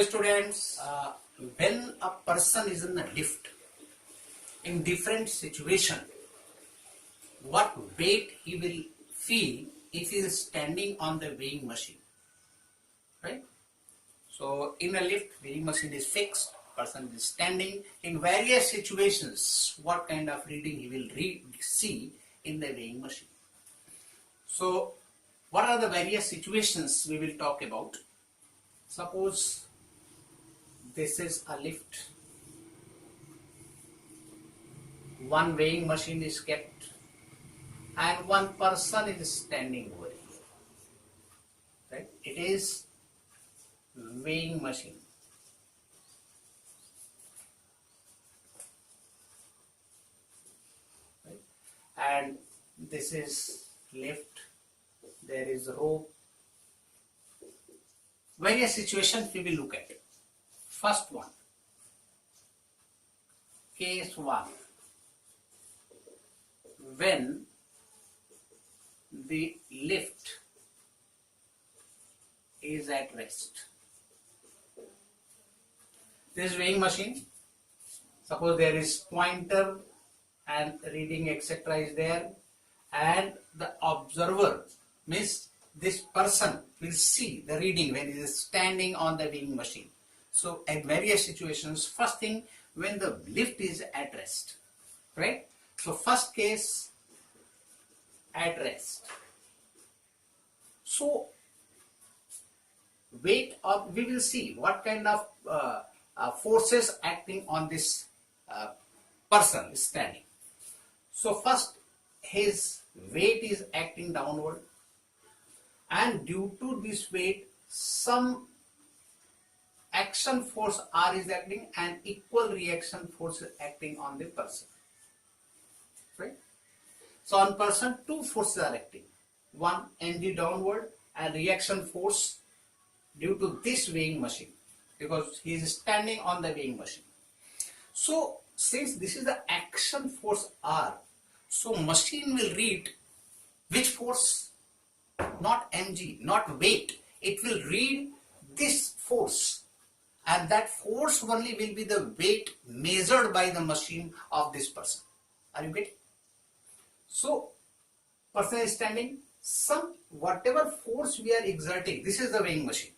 Hello students, when a person is in a lift in different situation, what weight he will feel if he is standing on the weighing machine, right? So in a lift, weighing machine is fixed, person is standing. In various situations, what kind of reading he will see in the weighing machine. So what are the various situations we will talk about? Suppose this is a lift. One weighing machine is kept and one person is standing over here. Right? It is weighing machine. Right? And this is lift. There is rope. Various situations we will look at. First one, case 1, when the lift is at rest. This weighing machine, suppose there is pointer and reading etc. is there, and the observer means this person will see the reading when he is standing on the weighing machine. So at various situations, first thing, when the lift is at rest, right? So first case, at rest. So weight of, we will see what kind of forces acting on this person standing. So first, his weight is acting downward, and due to this weight, some action force R is acting and equal reaction force is acting on the person, right? So on person, two forces are acting. One mg downward and reaction force due to this weighing machine, because he is standing on the weighing machine. So since this is the action force R, so machine will read which force? Not mg, not weight. It will read this force, and that force only will be the weight measured by the machine of this person. Are you getting? So person is standing, some whatever force we are exerting, this is the weighing machine,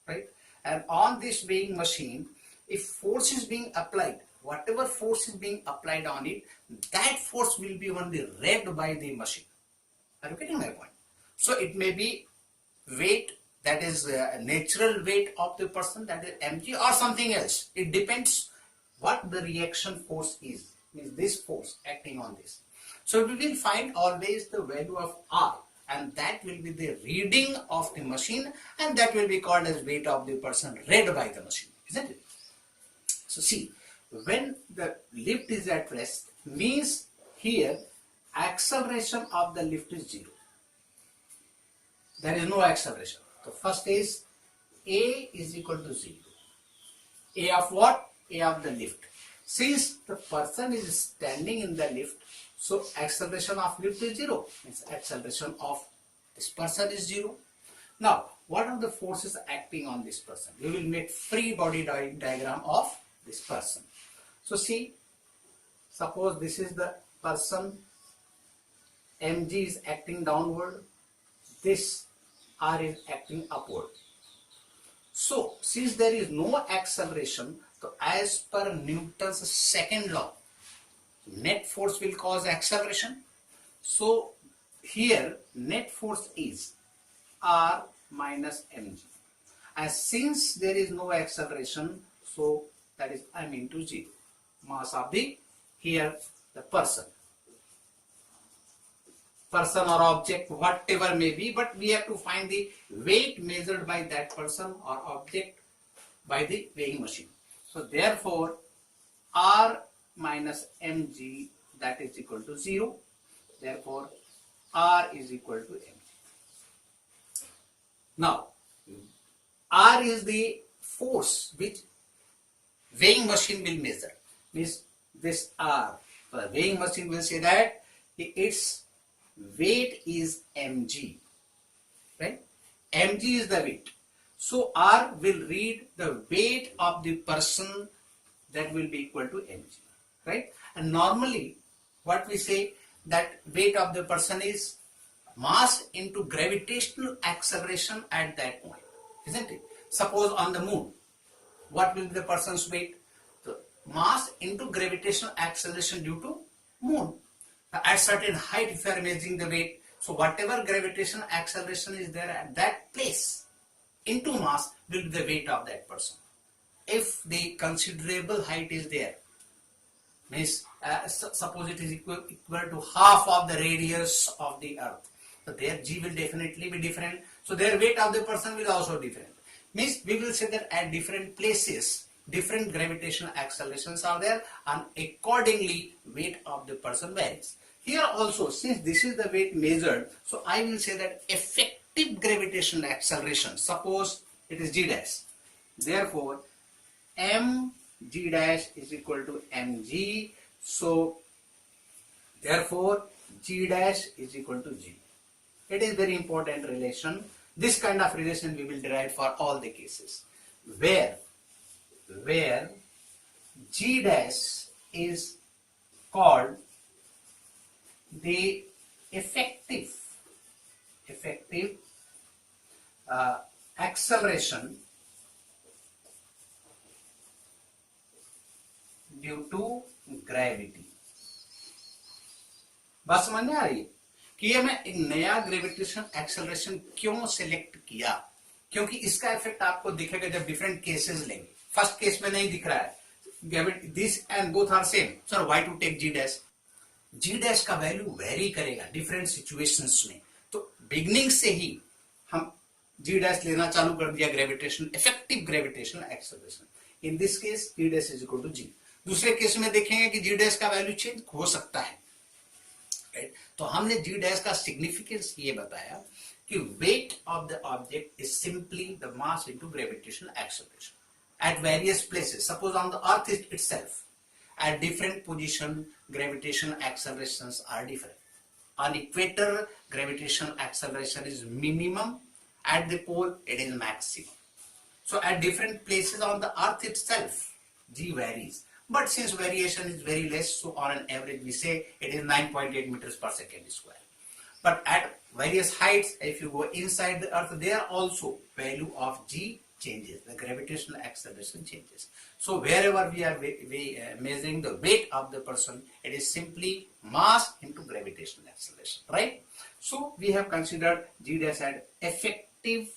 right? And on this weighing machine, if force is being applied, whatever force is being applied on it, that force will be only read by the machine. Are you getting my point? So it may be weight, that is natural weight of the person, that is mg, or something else. It depends what the reaction force is, means this force acting on this. So we will find always the value of R, and that will be the reading of the machine, and that will be called as weight of the person read by the machine, isn't it? So see, when the lift is at rest, means here acceleration of the lift is 0. There is no acceleration. So first is A is equal to 0. A of what? A of the lift. Since the person is standing in the lift, so acceleration of lift is 0. Means acceleration of this person is 0. Now, what are the forces acting on this person? We will make free body diagram of this person. So see, suppose this is the person, mg is acting downward, this R is acting upward. So since there is no acceleration, so as per Newton's second law, net force will cause acceleration. So here net force is R minus mg. And since there is no acceleration, so that is m into 0. Mass of the, here the person or object, whatever may be, but we have to find the weight measured by that person or object by the weighing machine. So therefore R minus mg, that is equal to 0. Therefore R is equal to mg. Now R is the force which weighing machine will measure. Means this R, the weighing machine will say that its weight is mg, right? mg is the weight. So R will read the weight of the person, that will be equal to mg, right? And normally what we say, that weight of the person is mass into gravitational acceleration at that point, isn't it? Suppose on the moon, what will be the person's weight? The mass into gravitational acceleration due to moon. At certain height, if you are measuring the weight, so whatever gravitational acceleration is there at that place into mass will be the weight of that person. If the considerable height is there, means suppose it is equal to half of the radius of the earth, so their g will definitely be different, so their weight of the person will also different. Means we will say that at different places different gravitational accelerations are there, and accordingly weight of the person varies. Here also, since this is the weight measured, so I will say that effective gravitational acceleration, suppose it is g dash, therefore m g dash is equal to mg, so therefore g dash is equal to g. It is very important relation. This kind of relation we will derive for all the cases where g dash is called the effective acceleration due to gravity. बात समझ में आ रही है कि ये मैं एक नया ग्रेविटेशन एक्सेलरेशन क्यों सिलेक्ट किया, क्योंकि इसका इफेक्ट आपको दिखेगा जब डिफरेंट केसेस लेंगे। फर्स्ट केस में नहीं दिख रहा है, this and both are same, sir why to take G dash? G dash का वैल्यू वेरी करेगा डिफरेंट सिचुएशंस में, तो बिगनिंग से ही हम जी डैश लेना चालू कर दिया, gravitation effective gravitation acceleration. In this case G dash is equal to G. दूसरे केस में देखेंगे कि जी डैश का वैल्यू चेंज हो सकता है, राइट? तो हमने जी डैश का सिग्निफिकेंस ये बताया कि weight of the object is simply the mass into gravitational acceleration at various places. Suppose on the earth itself, at different position gravitational accelerations are different. On equator gravitational acceleration is minimum, at the pole it is maximum. So at different places on the earth itself g varies, but since variation is very less, so on an average we say it is 9.8 meters per second square. But at various heights, if you go inside the earth, there also value of g changes, the gravitational acceleration changes. So wherever we are measuring the weight of the person, it is simply mass into gravitational acceleration, right? So we have considered g dash as effective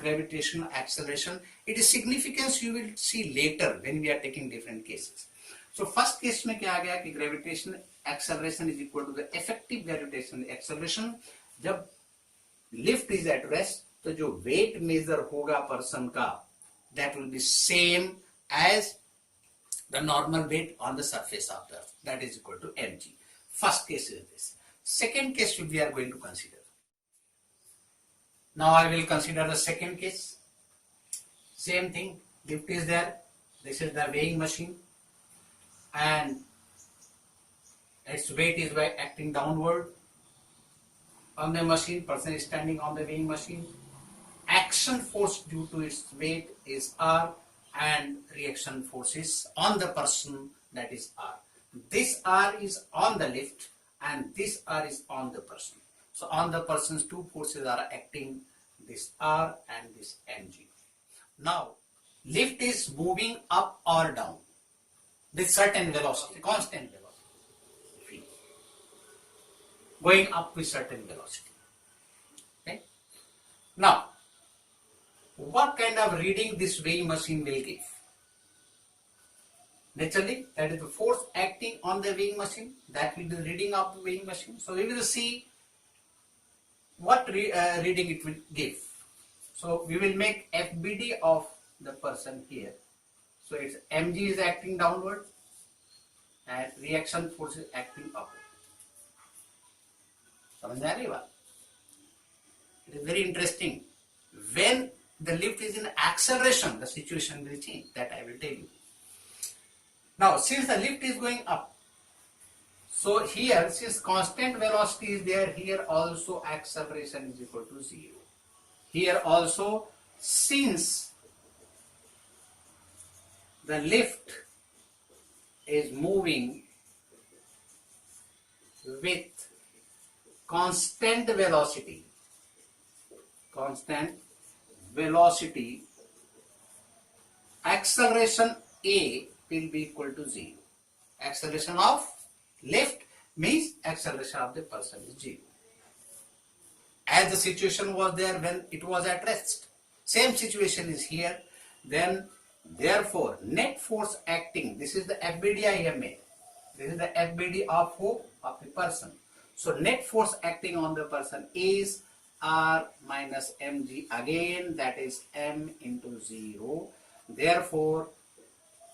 gravitational acceleration. It is significance you will see later when we are taking different cases. So first case में क्या आ गया कि gravitational acceleration is equal to the effective gravitational acceleration. जब lift is at rest, तो जो weight measure होगा person का, that will be same as the normal weight on the surface of the earth, that is equal to mg. First case is this. Second case we are going to consider. Now I will consider the second case. Same thing, lift is there, this is the weighing machine, and its weight is by acting downward on the machine. Person is standing on the weighing machine. Action force due to its weight is R, and reaction force is on the person, that is R. This R is on the lift and this R is on the person. So on the person's two forces are acting, this R and this mg. Now lift is moving up or down with certain velocity, constant velocity, going up with certain velocity. Okay? Now what kind of reading this weighing machine will give? Naturally, that is the force acting on the weighing machine, that will be the reading of the weighing machine. So we will see what reading it will give. So we will make FBD of the person here. So its mg is acting downward and reaction force is acting upward. समझ में आ रही बात? It is very interesting. When the lift is in acceleration, the situation will change, that I will tell you. Now since the lift is going up, so here since constant velocity is there, here also acceleration is equal to 0. Here also since the lift is moving with constant velocity, acceleration A will be equal to 0. Acceleration of lift means acceleration of the person is 0. As the situation was there when it was at rest. Same situation is here. Then therefore net force acting, this is the FBD I have made. This is the FBD of who? Of the person. So net force acting on the person is R minus mg, again that is m into 0. Therefore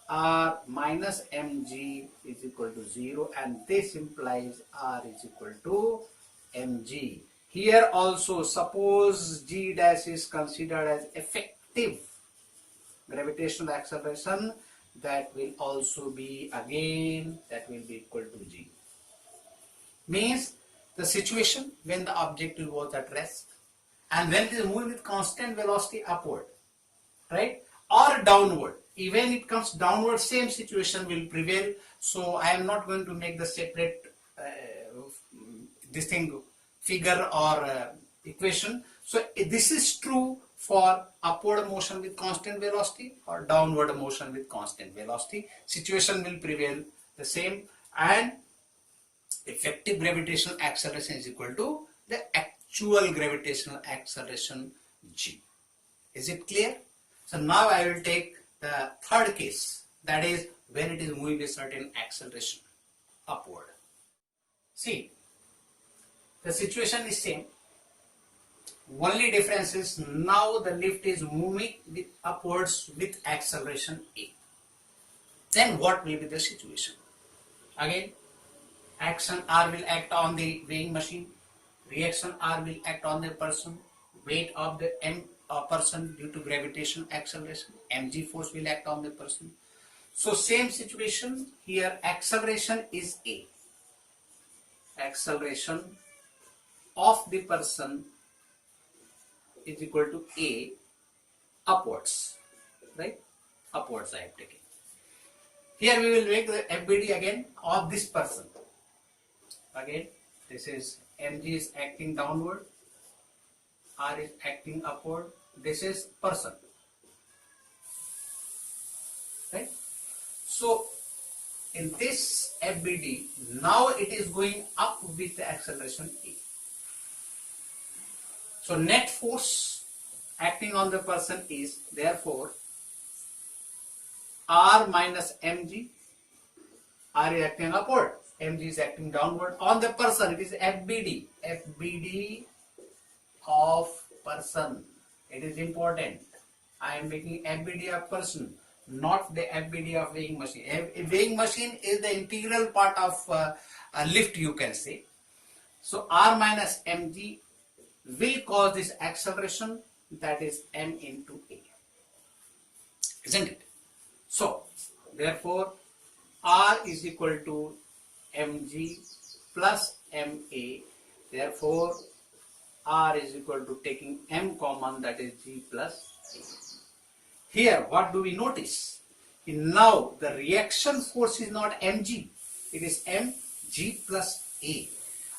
R minus mg is equal to 0, and this implies R is equal to mg. Here also, suppose g dash is considered as effective gravitational acceleration, that will also be again, that will be equal to g. Means the situation when the object was at rest and when it is moving with constant velocity upward, right, or downward. Even it comes downward, same situation will prevail. So I am not going to make the separate this thing figure or equation. So this is true for upward motion with constant velocity or downward motion with constant velocity. Situation will prevail the same, and effective gravitational acceleration is equal to the actual gravitational acceleration g. Is it clear? So now I will take the third case, that is when it is moving with certain acceleration upward. See, the situation is same. Only difference is now the lift is moving with upwards with acceleration a. Then what will be the situation? Again, action R will act on the weighing machine, reaction R will act on the person, weight of the person due to gravitational acceleration, mg force will act on the person. So same situation here, acceleration is a. Acceleration of the person is equal to a upwards, right? Upwards I have taken. Here we will make the FBD again of this person. Again, this is mg is acting downward, R is acting upward. This is person, right? So in this FBD, now it is going up with the acceleration a. So net force acting on the person is therefore R minus mg. R is acting upward, mg is acting downward. On the person, it is FBD. FBD of person. It is important. I am making FBD of person, not the FBD of weighing machine. A weighing machine is the integral part of a lift, you can say. So R minus mg will cause this acceleration, that is m into a, isn't it? So therefore R is equal to mg plus ma. Therefore R is equal to, taking m common, that is g plus a. Here what do we notice? Now the reaction force is not mg, it is mg plus a,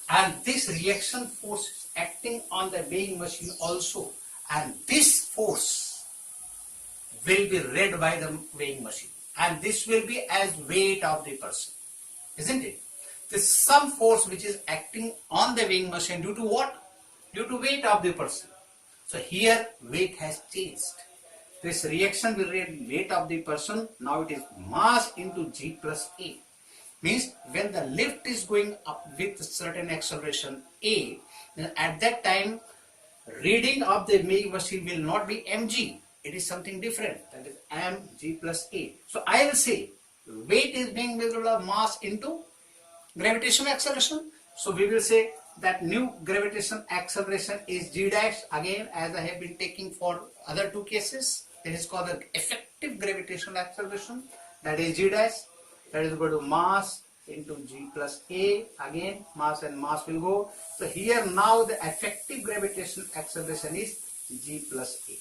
and this reaction force is acting on the weighing machine also, and this force will be read by the weighing machine, and this will be as weight of the person, isn't it? This some force which is acting on the weighing machine due to what? Due to weight of the person. So here weight has changed. This reaction will read weight of the person. Now it is mass into g plus a. Means when the lift is going up with certain acceleration a, then at that time reading of the weighing machine will not be mg. It is something different, that is mg plus a. So I will say weight is being measured of mass into gravitational acceleration. So we will say that new gravitational acceleration is g dash, again as I have been taking for other two cases. This is called the effective gravitational acceleration, that is g dash, that is equal to mass into g plus a. Again mass and mass will go. So here now the effective gravitational acceleration is g plus a.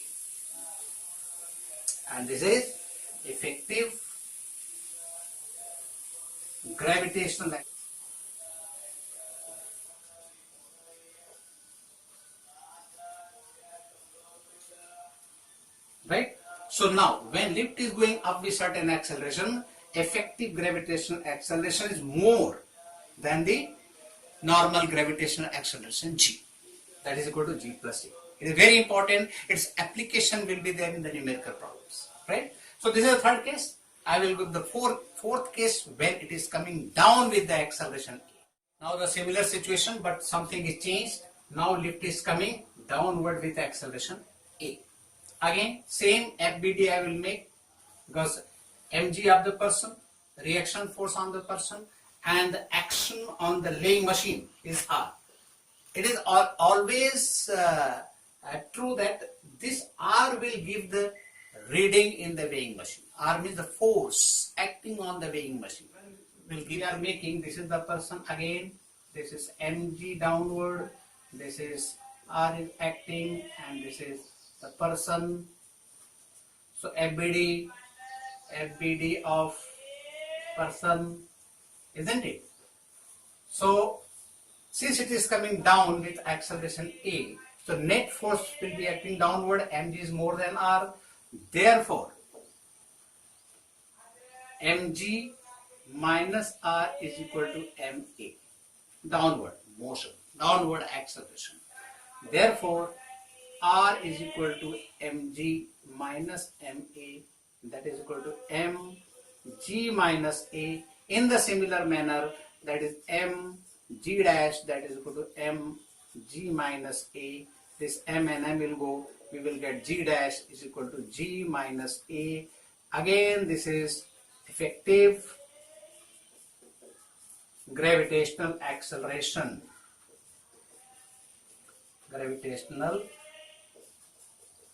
and this is effective gravitational action. Right? So now when lift is going up with certain acceleration, effective gravitational acceleration is more than the normal gravitational acceleration g. That is equal to g plus a. It is very important. Its application will be there in the numerical problems. Right? So this is the third case. I will go to the fourth case when it is coming down with the acceleration a. Now the similar situation, but something is changed. Now lift is coming downward with acceleration a. Again, same FBD I will make, because mg of the person, reaction force on the person, and the action on the laying machine is R. It is always true that this R will give the reading in the weighing machine. R means the force acting on the weighing machine. We are making, this is the person again, this is mg downward, this is R is acting, and this is the person. So FBD of person, isn't it? So since it is coming down with acceleration a, so net force will be acting downward, mg is more than R. Therefore, mg minus R is equal to ma, downward motion, downward acceleration. Therefore, R is equal to mg minus ma, that is equal to mg minus a. In the similar manner, that is mg dash, that is equal to mg minus a. This m and m will go, we will get g dash is equal to g minus a. Again, this is effective gravitational acceleration. Gravitational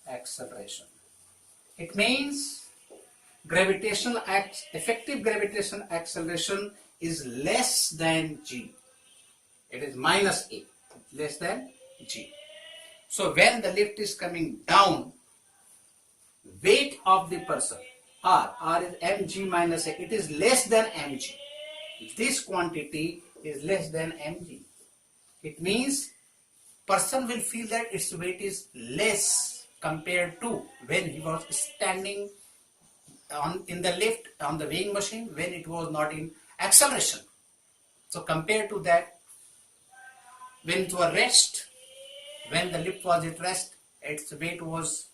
acceleration. It means effective gravitational acceleration is less than g. It is minus a, less than g. So when the lift is coming down, weight of the person, R is mg minus a, it is less than mg. This quantity is less than mg. It means person will feel that its weight is less compared to when he was standing in the lift on the weighing machine, when it was not in acceleration. So compared to that, when it was rest, when the lift was at rest, its weight was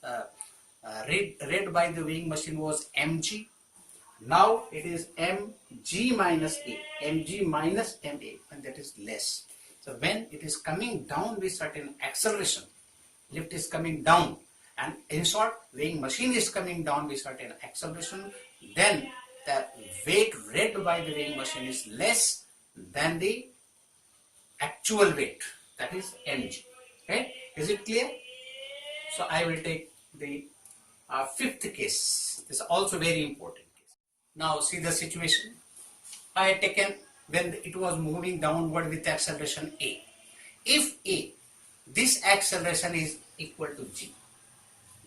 read by the weighing machine was mg. Now it is mg minus a, mg minus ma, and that is less. So when it is coming down with certain acceleration, lift is coming down, and in short, weighing machine is coming down with certain acceleration, then the weight read by the weighing machine is less than the actual weight, that is mg. Okay, is it clear? So I will take the fifth case. This is also very important case. Now see the situation. I had taken when it was moving downward with acceleration a. If a, this acceleration is equal to g,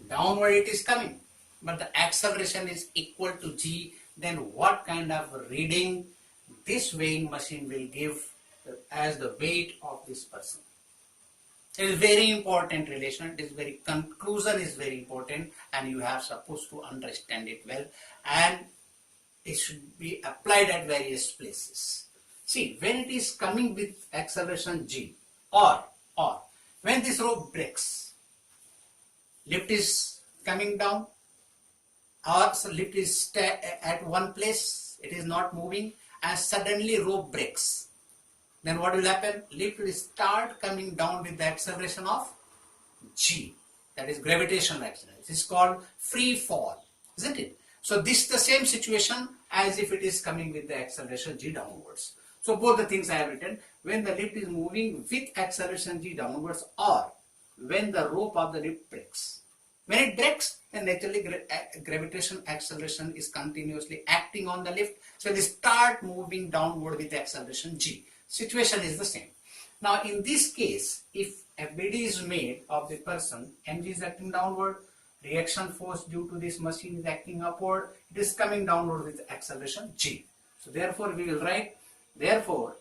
downward it is coming, but the acceleration is equal to g, then what kind of reading this weighing machine will give as the weight of this person? It is very important relation. It is very conclusion is very important, and you have supposed to understand it well, and it should be applied at various places. See, when it is coming with acceleration g, or when this rope breaks, lift is coming down, or so lift is at one place, it is not moving, and suddenly rope breaks. Then what will happen? Lift will start coming down with the acceleration of g, that is gravitational acceleration. This is called free fall, isn't it? So this is the same situation as if it is coming with the acceleration g downwards. So both the things I have written, when the lift is moving with acceleration g downwards, or when the rope of the lift breaks. When it breaks, then naturally gravitational acceleration is continuously acting on the lift, so they start moving downward with acceleration g. Situation is the same. Now in this case, if FBD is made of the person, mg is acting downward, reaction force due to this machine is acting upward, it is coming downward with acceleration g. So therefore we will write, therefore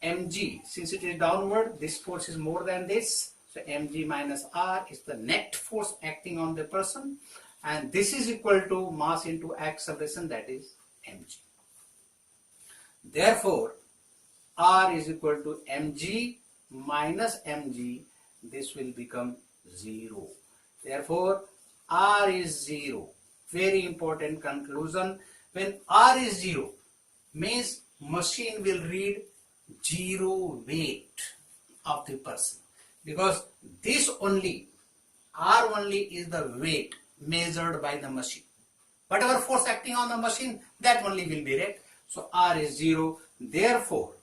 mg, since it is downward, this force is more than this, so mg minus r is the net force acting on the person, and this is equal to mass into acceleration, that is mg. Therefore r is equal to mg minus mg, this will become 0. Therefore r is 0. Very important conclusion. When r is 0 means machine will read 0 weight of the person, because this only, r only is the weight measured by the machine. Whatever force acting on the machine, that only will be read. So r is 0. Therefore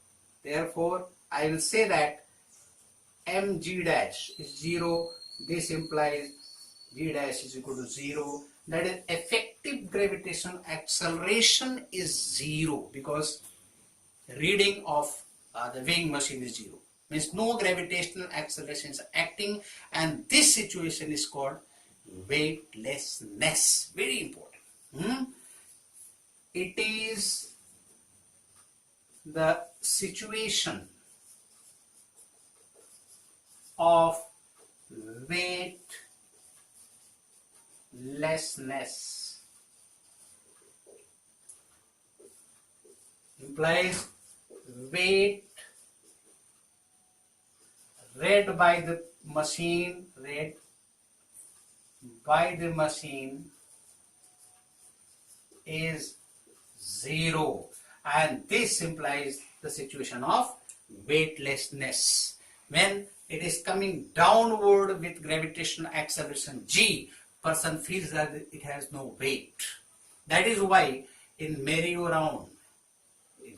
I will say that mg dash is 0. This implies g dash is equal to 0. That is, effective gravitational acceleration is 0, because reading of the weighing machine is 0. Means no gravitational acceleration is acting, and this situation is called weightlessness. Very important. It is the situation of weightlessness, implies weight read by the machine is 0, and this implies the situation of weightlessness. When it is coming downward with gravitational acceleration g, person feels that it has no weight. That is why in merry-go-round,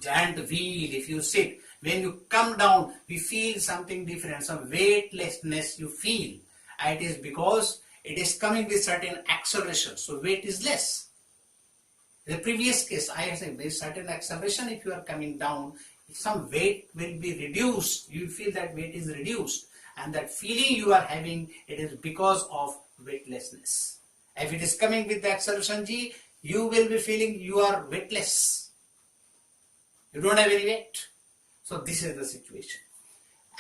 giant wheel, if you sit, when you come down, we feel something different, some weightlessness you feel. And it is because it is coming with certain acceleration, so weight is less. In the previous case, I have said with certain acceleration, if you are coming down, some weight will be reduced. You feel that weight is reduced, and that feeling you are having, it is because of weightlessness. If it is coming with the acceleration g, you will be feeling you are weightless. You don't have any weight. So this is the situation.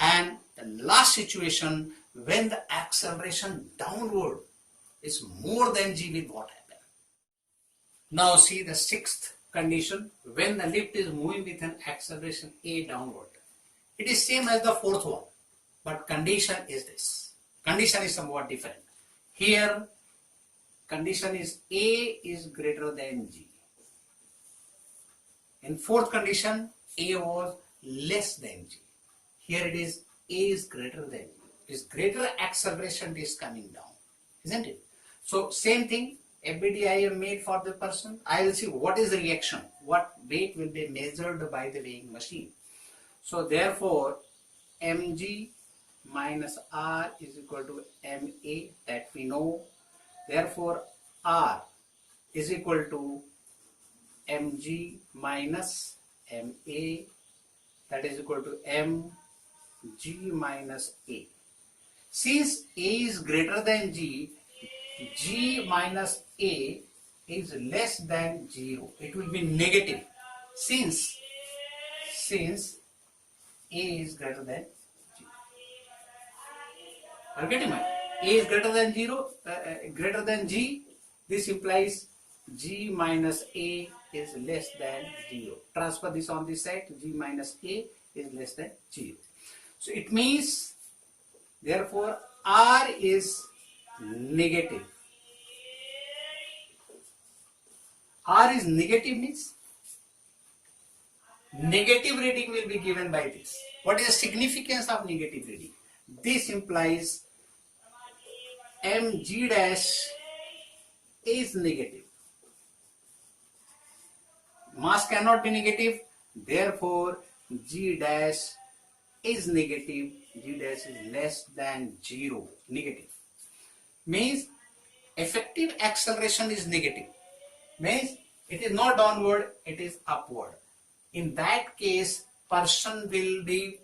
And the last situation, when the acceleration downward is more than g, will what happen? Now see the sixth condition, when the lift is moving with an acceleration a downward. It is same as the fourth one, but condition is this. Condition is somewhat different. Here condition is a is greater than g. In fourth condition, a was less than g. Here it is a is greater than g. Is greater acceleration is coming down, isn't it? So same thing, FBD I have made for the person. I will see what is the reaction, what weight will be measured by the weighing machine. So therefore mg minus r is equal to ma, that we know. Therefore r is equal to mg minus ma, that is equal to mg minus a. Since a is greater than g, g minus a is less than 0. It will be negative since a is greater than g. Are you getting my? A is greater than 0, greater than g. This implies g minus a is less than 0. Transfer this on this side. G minus a is less than 0. So it means, therefore, r is negative. R is negative means negative reading will be given by this. What is the significance of negative reading? This implies mg dash is negative. Mass cannot be negative, therefore g dash is negative, g dash is less than 0, negative. Means effective acceleration is negative. Means it is not downward, it is upward. In that case, person will be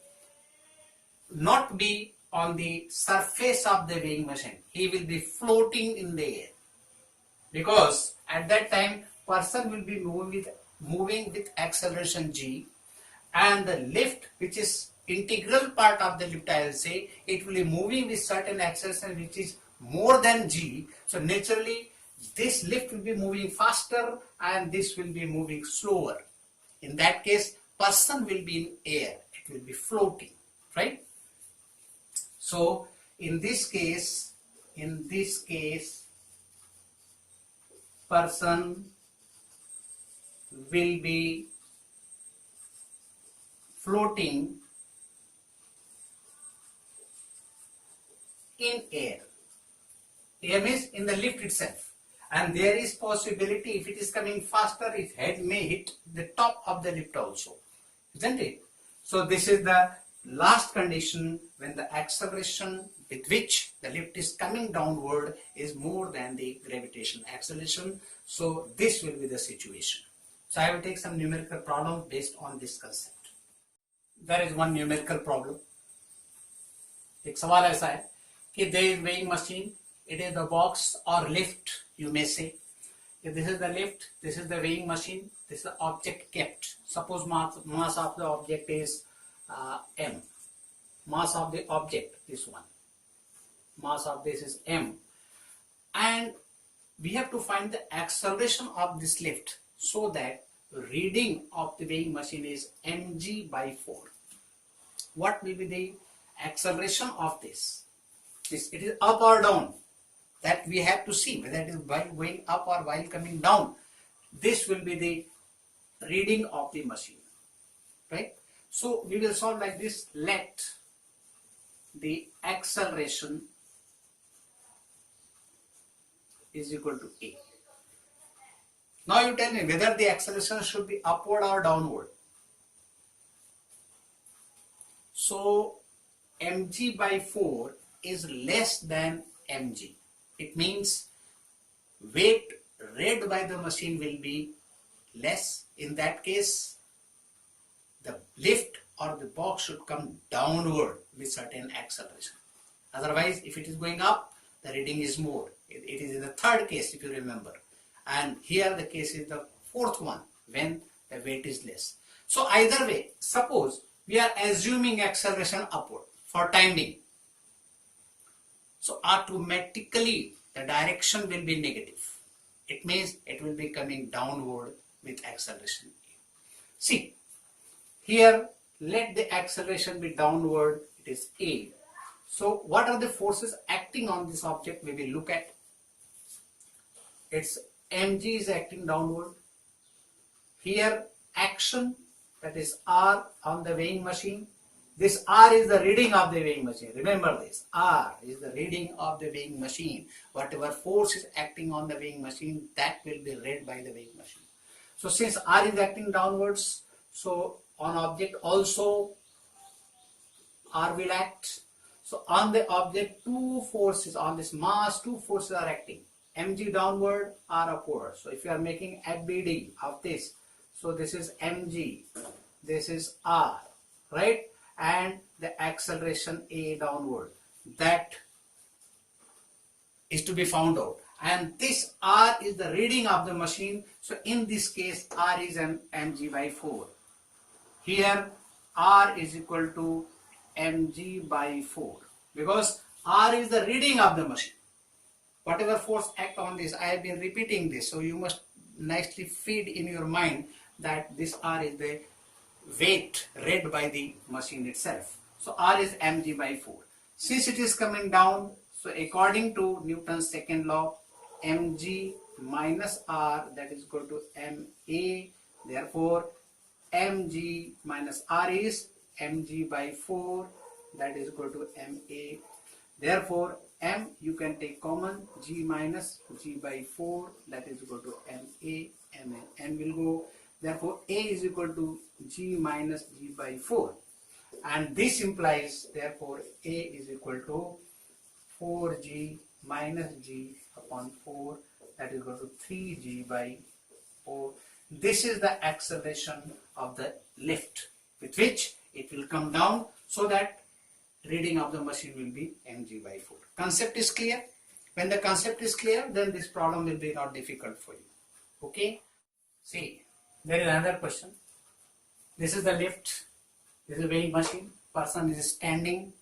not be on the surface of the weighing machine. He will be floating in the air, because at that time person will be moving with acceleration g, and the lift, which is integral part of the lift, I will say, it will be moving with certain acceleration which is more than g. So naturally this lift will be moving faster and this will be moving slower. In that case, person will be in air, it will be floating, right? So in this case, person will be floating in air. Air means in the lift itself, and there is possibility, if it is coming faster, its head may hit the top of the lift also, isn't it? So this is the last condition, when the acceleration with which the lift is coming downward is more than the gravitational acceleration. So this will be the situation. So I will take some numerical problem based on this concept. There is one numerical problem. एक सवाल ऐसा है कि there is weighing machine, it is the box or lift, you may say. If this is the lift, this is the weighing machine, this is the object kept. Suppose mass of the object is m. Mass of the object, this one. Mass of this is m. And we have to find the acceleration of this lift, so that reading of the weighing machine is mg by 4. What will be the acceleration of this? It is up or down. That we have to see whether it is while going up or while coming down. This will be the reading of the machine, right? So we will solve like this. Let the acceleration is equal to a. Now you tell me whether the acceleration should be upward or downward. So mg by 4 is less than mg. It means weight read by the machine will be less. In that case, the lift or the box should come downward with certain acceleration. Otherwise, if it is going up, the reading is more. It is in the third case, if you remember. And here the case is the fourth one, when the weight is less. So either way, suppose we are assuming acceleration upward for time being. So automatically the direction will be negative. It means it will be coming downward with acceleration. See, here let the acceleration be downward, it is a. So what are the forces acting on this object? We will look at. It's mg is acting downward. Here action, that is R on the weighing machine. This R is the reading of the weighing machine. Remember this, R is the reading of the weighing machine. Whatever force is acting on the weighing machine, that will be read by the weighing machine. So since R is acting downwards, so on object also R will act. So on the object, two forces, on this mass, two forces are acting. mg downward, R upward. So if you are making FBD of this, so this is mg, this is R, right? And the acceleration a downward, that is to be found out. And this R is the reading of the machine. So in this case, R is an mg by 4. Here R is equal to mg by 4, because R is the reading of the machine. Whatever force act on this, I have been repeating this, so you must nicely feed in your mind that this R is the weight read by the machine itself. So R is mg by 4. Since it is coming down, so according to Newton's second law, mg minus R, that is equal to ma. Therefore mg minus R is mg by 4, that is equal to ma. Therefore m you can take common, g minus g by 4, that is equal to ma. M will go. Therefore a is equal to g minus g by 4, and this implies therefore a is equal to 4g minus g upon 4, that is equal to 3g by 4. This is the acceleration of the lift with which it will come down, so that reading of the machine will be mg by 4. Concept is clear? When the concept is clear, then this problem will be not difficult for you. Okay? See, there is another question. This is the lift. This is a weighing machine. Person is standing,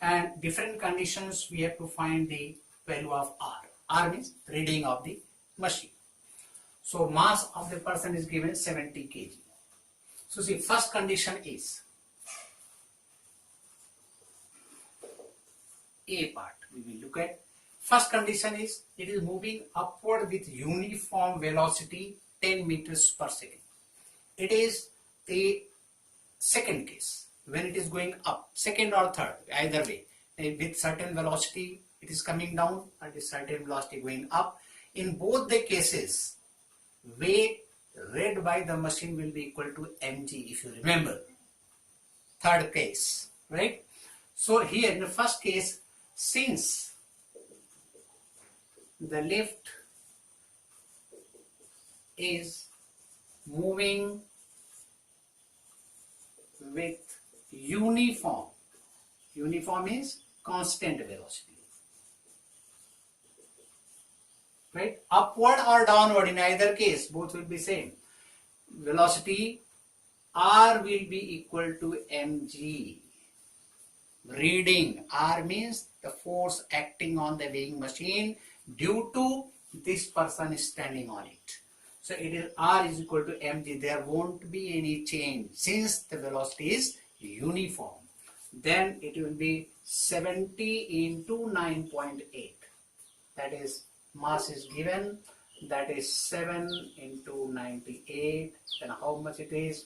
and different conditions we have to find the value of R. R means reading of the machine. So mass of the person is given 70 kg. So see, first condition is A part. We will look at. First condition is it is moving upward with uniform velocity 10 meters per second. It is the second case when it is going up, second or third, either way. With certain velocity it is coming down and with certain velocity going up. In both the cases, weight read by the machine will be equal to mg, if you remember. Third case, right? So here in the first case, since the lift is moving with uniform is constant velocity, right? Upward or downward, in either case both will be same. Velocity R will be equal to mg. Reading R means the force acting on the weighing machine due to this person is standing on it. So it is R is equal to mg. There won't be any change since the velocity is uniform. Then it will be 70 into 9.8. That is, mass is given. That is 7 into 98. Then how much it is?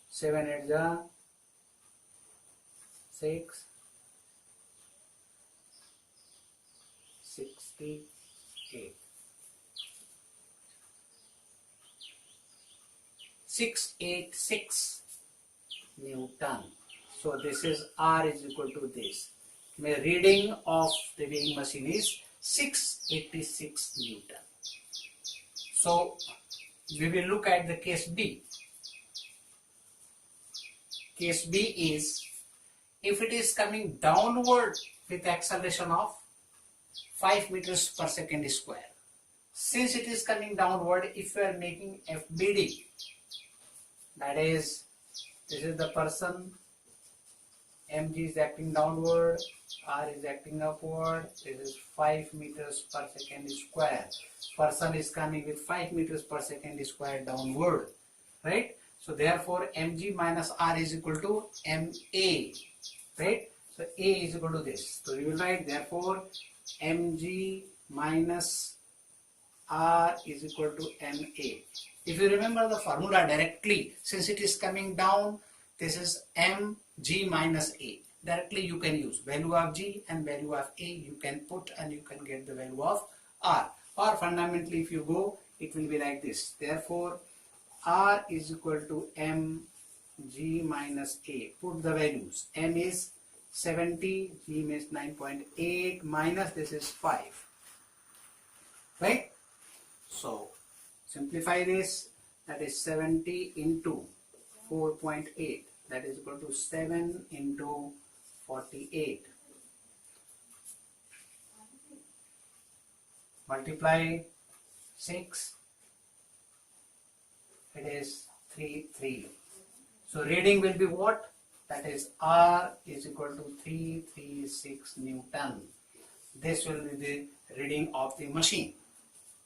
7 at the 6, 68. 686 Newton. So this is R is equal to this. The reading of the weighing machine is 686 Newton. So we will look at the case B. Case B is if it is coming downward with acceleration of 5 meters per second square. Since it is coming downward, if you are making FBD, that is, this is the person, mg is acting downward, R is acting upward, this is 5 meters per second square. Person is coming with 5 meters per second square downward, right? So therefore mg minus R is equal to ma, right? So A is equal to this. So you will write therefore mg minus R is equal to ma. If you remember the formula directly, since it is coming down, this is mg minus A. Directly you can use value of g and value of A, you can put and you can get the value of R. Or fundamentally if you go, it will be like this. Therefore R is equal to mg minus A. Put the values. M is 70, G means 9.8 minus this is 5. Right? So simplify this. That is 70 into 4.8. That is equal to 7 into 48. Multiply 6. It is 3. So reading will be what? That is R is equal to 336 Newton. This will be the reading of the machine.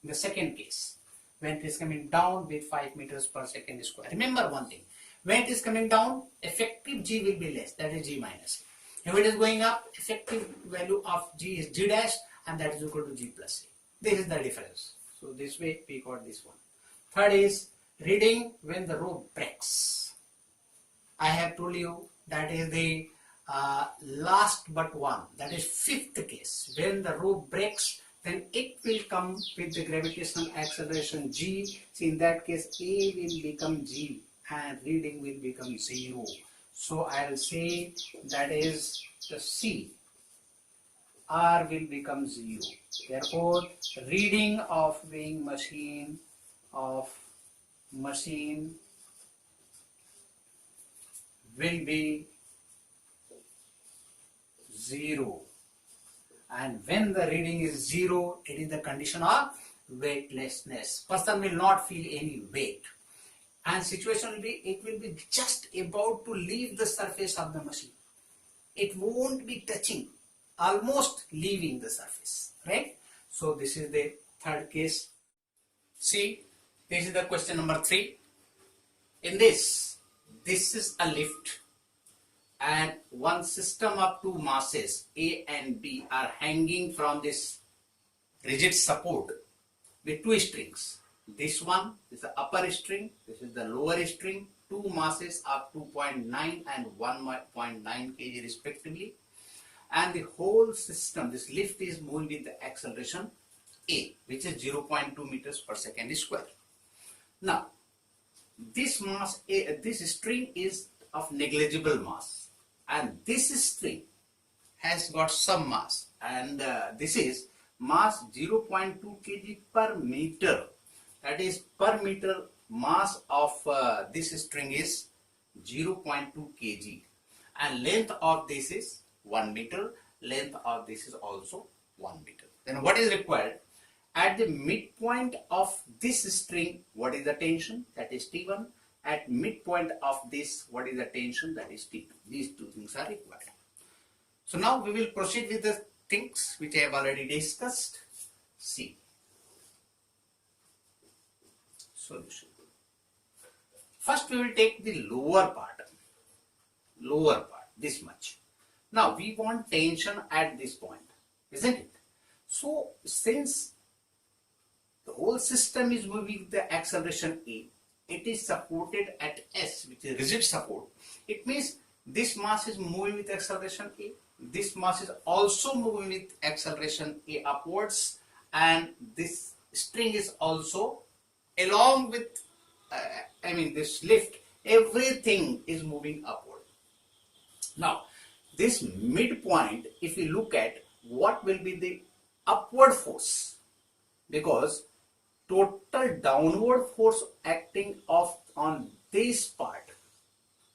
In the second case, when it is coming down with 5 meters per second square. Remember one thing, when it is coming down, effective G will be less, that is G minus. If it is going up, effective value of G is G dash and that is equal to G plus A. This is the difference. So this way we got this one. Third is reading when the rope breaks. I have told you that is the last but one, that is fifth case. When the rope breaks, then it will come with the gravitational acceleration G. So in that case A will become G and reading will become 0. So I'll say that is the C. R will become 0. Therefore reading of weighing machine will be 0, and when the reading is 0, it is the condition of weightlessness. Person will not feel any weight, and situation will be, it will be just about to leave the surface of the machine. It won't be touching, almost leaving the surface, right? So this is the third case. See, this is the question number 3. In this is a lift, and one system of two masses A and B are hanging from this rigid support with two strings. This one is the upper string, this is the lower string. Two masses of 2.9 and 1.9 kg respectively, and the whole system, this lift, is moving with the acceleration A, which is 0.2 meters per second square. Now, this mass, this string is of negligible mass, and this string has got some mass, and this is mass 0.2 kg per meter. That is, per meter mass of this string is 0.2 kg, and length of this is 1 meter. Length of this is also 1 meter. Then what is required? At the midpoint of this string, what is the tension? That is T1. At midpoint of this, what is the tension? That is T2. These two things are required. So now we will proceed with the things which I have already discussed. See. Solution. First we will take the lower part, this much. Now we want tension at this point, isn't it? So since the whole system is moving with the acceleration A, it is supported at S, which is rigid support. It means this mass is moving with acceleration A, this mass is also moving with acceleration A upwards, and this string is also along with this lift, everything is moving upward. Now this midpoint, if we look at what will be the upward force, because total downward force acting on this part,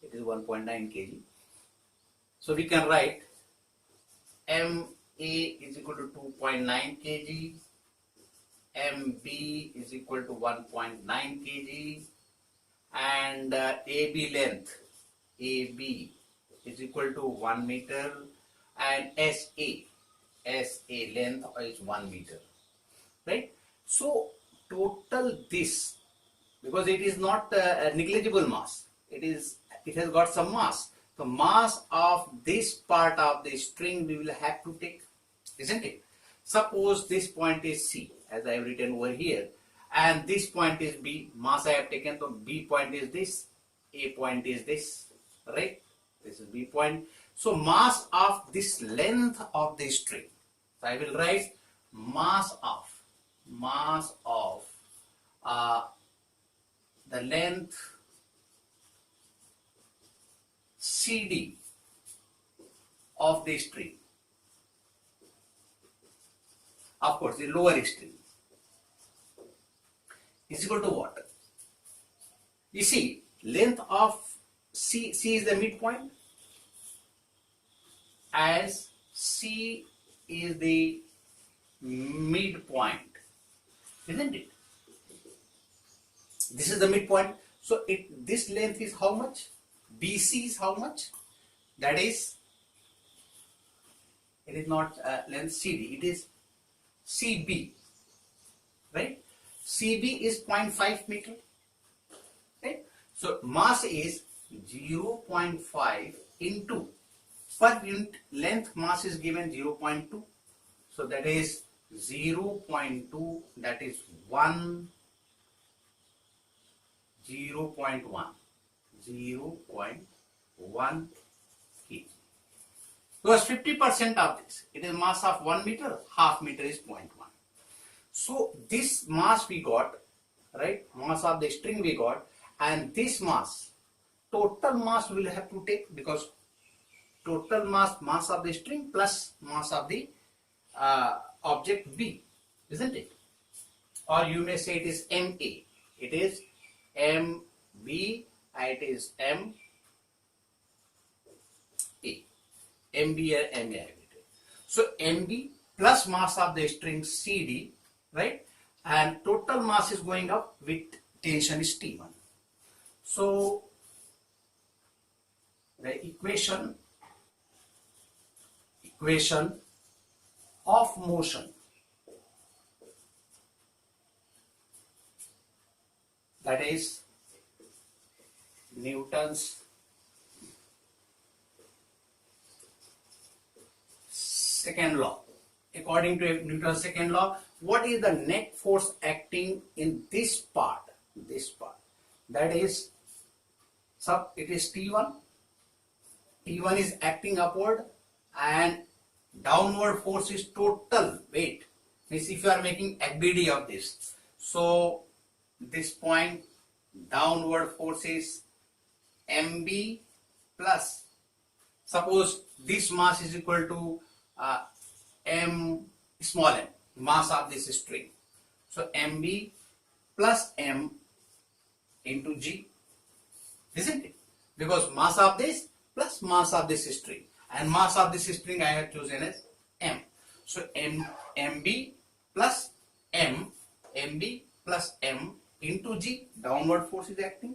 it is 1.9 kg. So we can write MA is equal to 2.9 kg, MB is equal to 1.9 kg, and AB length, AB is equal to 1 meter, and SA length is 1 meter, right? So total this, because it is not a negligible mass, it has got some mass. The mass of this part of the string we will have to take, isn't it? Suppose this point is C, as I have written over here, and this point is B. Mass I have taken, so B point is this, A point is this, right? This is B point. So mass of this length of the string, so I will write mass of the length CD of the string, of course the lower string, is equal to what? You see, length of C is the midpoint, as C is the midpoint, isn't it? This is the midpoint. So this length is how much? BC is how much? That is, it is not length CD, it is CB, right? CB is 0.5 meter, right? So mass is 0.5 into, per unit length mass is given 0.2, so that is 0.2, that is 0.1, 0.1 kg. Because 50% of this, it is mass of 1 meter, half meter is 0.1. So this mass we got, right? Mass of the string we got, and this mass, total mass we will have to take, because total mass of the string plus mass of the object B, isn't it? Or you may say it is MA. It is MB, it is M MB and MA. So MB plus mass of the string CD, right? And total mass is going up with tension is T1. So the equation of motion, that is Newton's second law. According to Newton's second law, what is the net force acting in this part? That is, it is T1. T1 is acting upward, and downward force is total weight. Means if you are making FBD of this, so this point downward force is MB plus, suppose this mass is equal to m small m, mass of this string. So MB plus m into G, isn't it? Because mass of this plus mass of this string, and mass of this string I have chosen as m. So MB plus m into G, downward force is acting,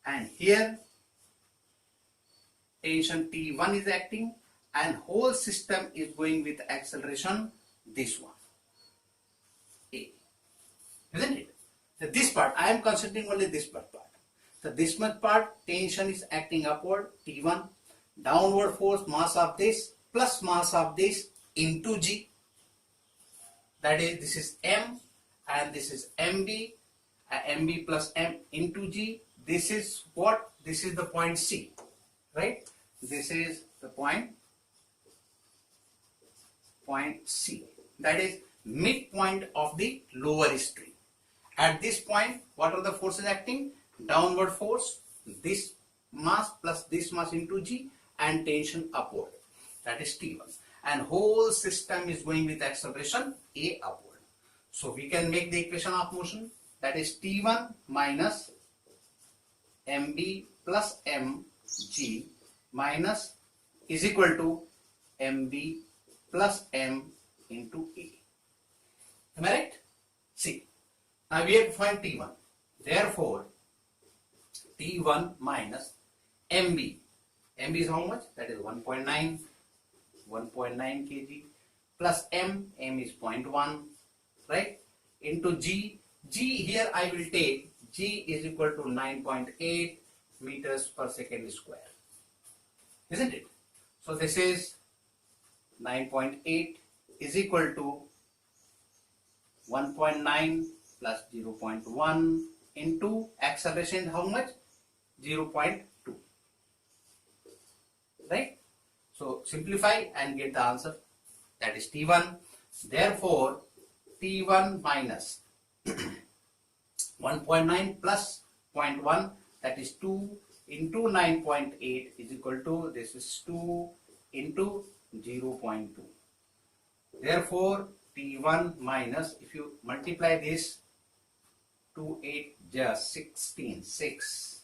and here tension T1 is acting, and whole system is going with acceleration this one, A, isn't it? So this part I am considering only this part. So this much part tension is acting upward, T1, downward force mass of this plus mass of this into G, that is, this is m and this is MB, MB plus m into G. This is what? This is the point C, right? This is the point C, that is midpoint of the lower string. At this point, what are the forces acting? Downward force, this mass plus this mass into G, and tension upward, that is T1, and whole system is going with acceleration A upward. So we can make the equation of motion, that is T1 minus MB plus mg minus is equal to MB plus m into A. Am I right? See, now we have to find T1. Therefore, T1 minus MB. MB is how much? That is 1.9 kg plus m is 0.1, right? Into G. G here I will take G is equal to 9.8 meters per second square, isn't it? So this is 9.8 is equal to 1.9 plus 0.1 into acceleration how much? 0.2, right? So simplify and get the answer, that is T1. Therefore T1 minus 1.9 plus 0.1, that is 2 into 9.8 is equal to, this is 2 into 0.2. Therefore T1 minus, if you multiply this, 2 8 just 16, 6,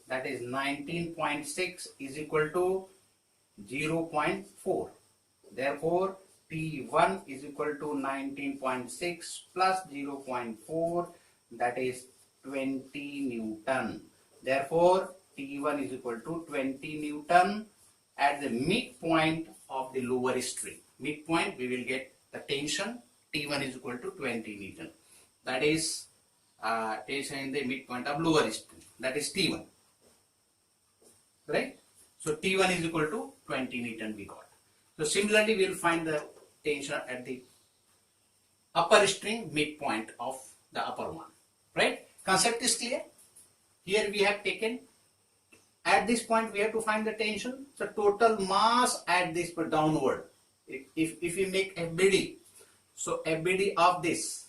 that is 19.6 is equal to 0.4. Therefore T1 is equal to 19.6 plus 0.4, that is 20 Newton. Therefore T1 is equal to 20 Newton at the midpoint of the lower string. Midpoint, we will get the tension T1 is equal to 20 Newton. That is tension in the midpoint of lower string, that is T1, right? So T1 is equal to 20 Newton we got. So similarly we will find the tension at the upper string midpoint of the upper one, right? Concept is clear. Here we have taken, at this point we have to find the tension. So total mass at this downward, if we make FBD, so FBD of this,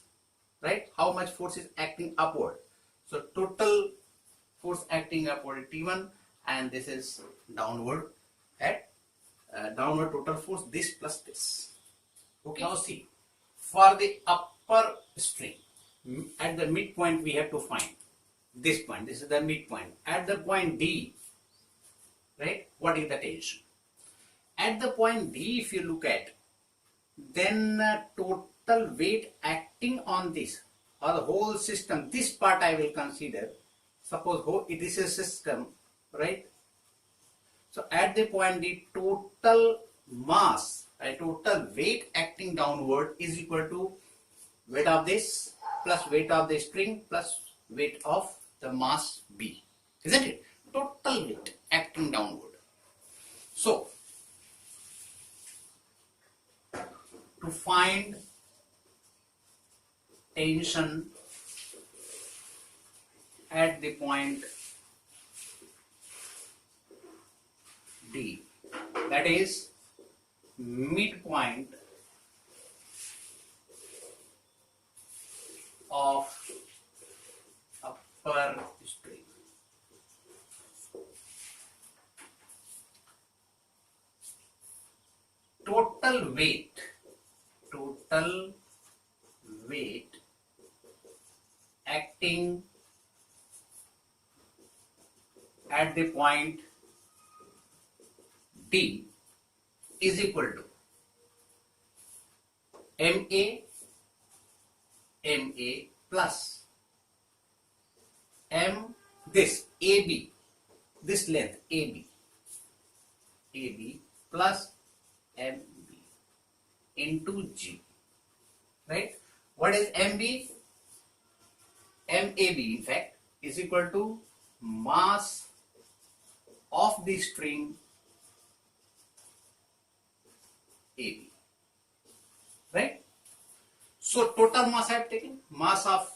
right, how much force is acting upward? So total force acting upward T1, and this is downward at downward total force, this plus this. Okay, now see, for the upper string at the midpoint we have to find this point. This is the midpoint. At the point D, right, what is the tension? at the point D, if you look at, then total weight acting on this or the whole system, this part I will consider. Suppose it is a system, right? So at the point D, total mass, total weight acting downward is equal to weight of this plus weight of the string plus weight of the mass B, isn't it? Total weight acting downward. So to find tension at the point D, that is midpoint of upper string. Total weight acting at the point D is equal to MA plus this AB, this length AB plus MB into G, right? What is MB? MAB in fact is equal to mass of the string AB, right? So total mass I have taken mass of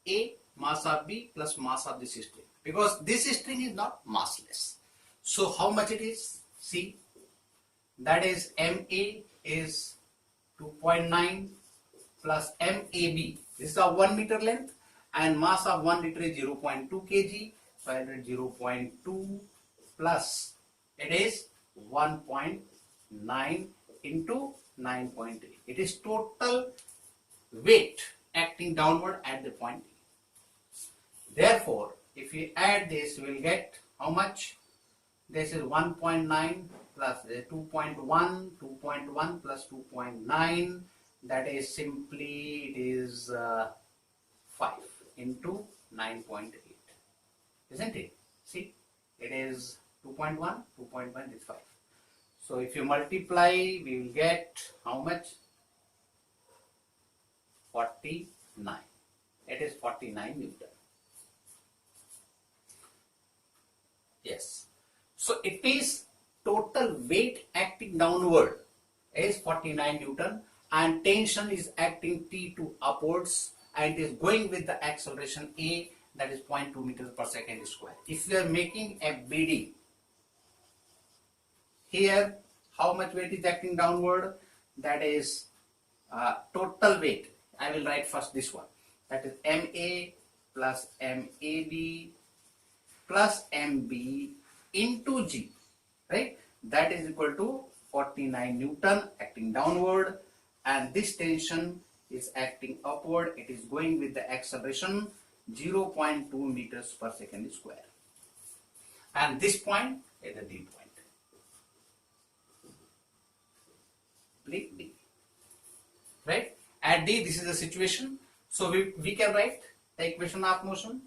A, mass of B plus mass of this string, because this string is not massless. So how much it is? See, that is MA is 2.9 plus MAB, this is a 1 meter length and mass of 1 liter is 0.2 kg. So I did 0.2 plus it is 1.9 into 9.8. It is total weight acting downward at the point D. Therefore, if we add this, we will get how much? This is 1.9 plus 2.1, 2.1 plus 2.9, that is simply, it is 5 into 9.8, isn't it? See, it is 2.1, 2.1 is 5. So if you multiply, we will get how much? 49. It is 49 Newton. Yes. So it is total weight acting downward is 49 Newton and tension is acting T2 upwards and is going with the acceleration A, that is 0.2 meters per second square. If we are making a beading, here how much weight is acting downward? That is total weight. I will write first this one. That is MA plus MAB plus MB into G, right? That is equal to 49 Newton acting downward, and this tension is acting upward. It is going with the acceleration 0.2 meters per second square. And this point is the D point. Click D. Right? At D, this is the situation. So we can write the equation of motion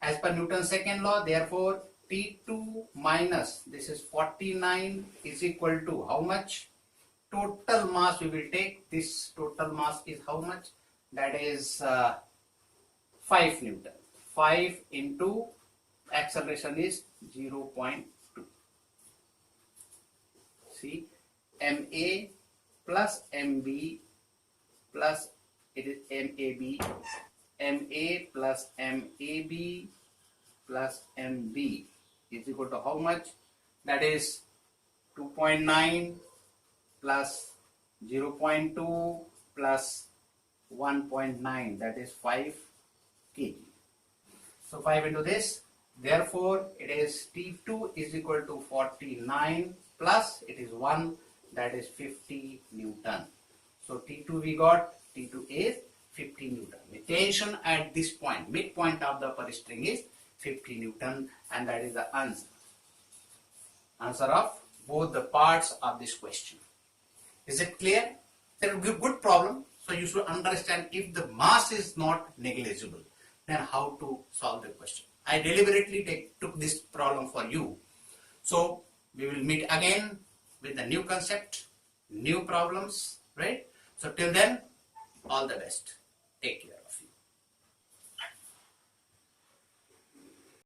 as per Newton's second law. Therefore, T2 minus this is 49 is equal to how much? Total mass we will take. This total mass is how much? That is 5 Newton. 5 into acceleration is 0.2. See, MA plus MB plus it is MAB, MA plus MAB plus MB is equal to how much? That is 2.9 plus 0.2 plus 1.9, that is 5 kg. So 5 into this, therefore it is T2 is equal to 49 plus it is 1, that is 50 Newton. So T2 we got, T2 is 50 Newton. The tension at this point, midpoint of the upper string is 50 Newton, and that is the answer. Answer of both the parts of this question. Is it clear? It's a good problem. So you should understand if the mass is not negligible, then how to solve the question. I deliberately took this problem for you. So we will meet again with a new concept, new problems, right? So till then, all the best. Take care of you.